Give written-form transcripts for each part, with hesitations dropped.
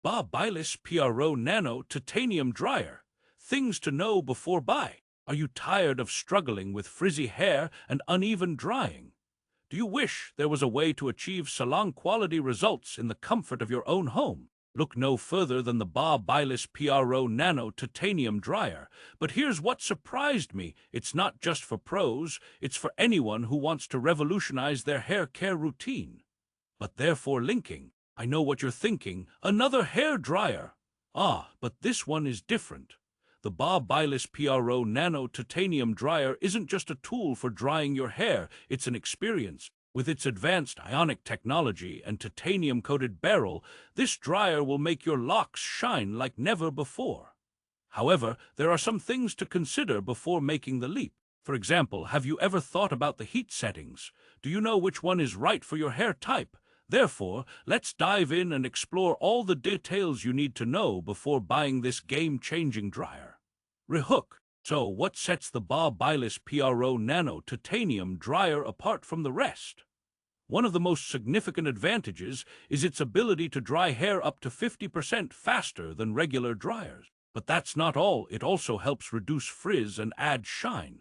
BaBylissPRO Nano Titanium Dryer. Things to know before buy. Are you tired of struggling with frizzy hair and uneven drying? Do you wish there was a way to achieve salon-quality results in the comfort of your own home? Look no further than the BaBylissPRO Nano Titanium Dryer. But here's what surprised me. It's not just for pros, it's for anyone who wants to revolutionize their hair care routine. But therefore linking, I know what you're thinking, another hair dryer. But this one is different. The BaBylissPRO Nano Titanium Dryer isn't just a tool for drying your hair, it's an experience. With its advanced ionic technology and titanium-coated barrel, this dryer will make your locks shine like never before. However, there are some things to consider before making the leap. For example, have you ever thought about the heat settings? Do you know which one is right for your hair type? Therefore, let's dive in and explore all the details you need to know before buying this game-changing dryer. Rehook. So, what sets the BaBylissPRO Nano Titanium Dryer apart from the rest? One of the most significant advantages is its ability to dry hair up to 50% faster than regular dryers. But that's not all, it also helps reduce frizz and add shine.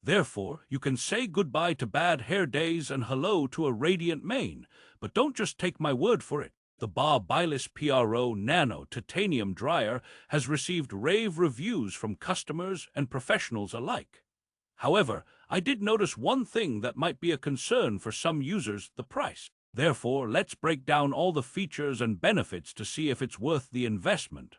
Therefore, you can say goodbye to bad hair days and hello to a radiant mane. But don't just take my word for it. The BaBylissPRO Nano Titanium Dryer has received rave reviews from customers and professionals alike. However, I did notice one thing that might be a concern for some users: the price. Therefore, let's break down all the features and benefits to see if it's worth the investment.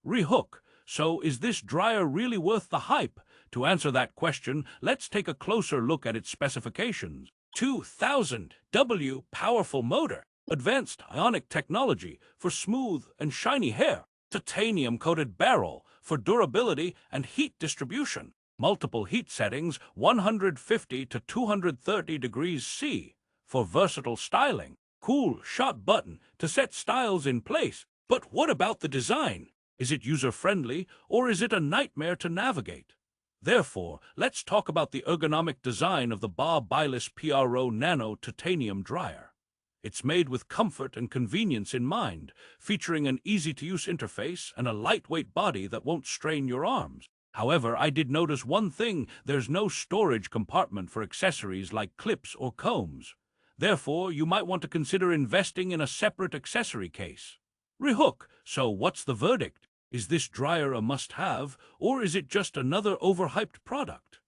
Rehook. So, is this dryer really worth the hype? To answer that question, let's take a closer look at its specifications. 2000 W powerful motor, advanced ionic technology for smooth and shiny hair, titanium-coated barrel for durability and heat distribution, multiple heat settings 150 to 230 degrees C for versatile styling, cool shot button to set styles in place. But what about the design? Is it user-friendly or is it a nightmare to navigate? Therefore, let's talk about the ergonomic design of the BaBylissPRO Nano Titanium Dryer. It's made with comfort and convenience in mind, featuring an easy-to-use interface and a lightweight body that won't strain your arms. However, I did notice one thing: there's no storage compartment for accessories like clips or combs. Therefore, you might want to consider investing in a separate accessory case. Rehook. So what's the verdict? Is this dryer a must-have, or is it just another overhyped product?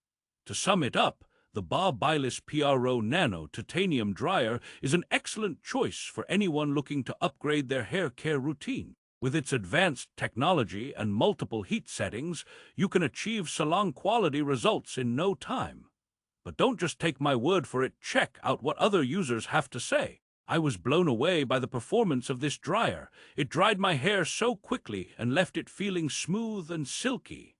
To sum it up, the BaBylissPRO Nano Titanium Dryer is an excellent choice for anyone looking to upgrade their hair care routine. With its advanced technology and multiple heat settings, you can achieve salon-quality results in no time. But don't just take my word for it, check out what other users have to say. I was blown away by the performance of this dryer. It dried my hair so quickly and left it feeling smooth and silky.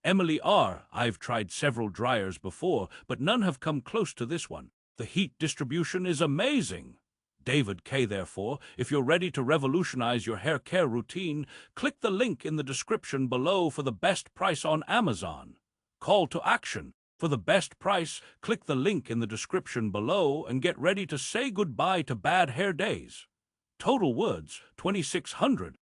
Emily R. I've tried several dryers before, but none have come close to this one. The heat distribution is amazing. David K. Therefore, if you're ready to revolutionize your hair care routine, click the link in the description below for the best price on Amazon. Call to action. For the best price, click the link in the description below and get ready to say goodbye to bad hair days. Total words, 2600.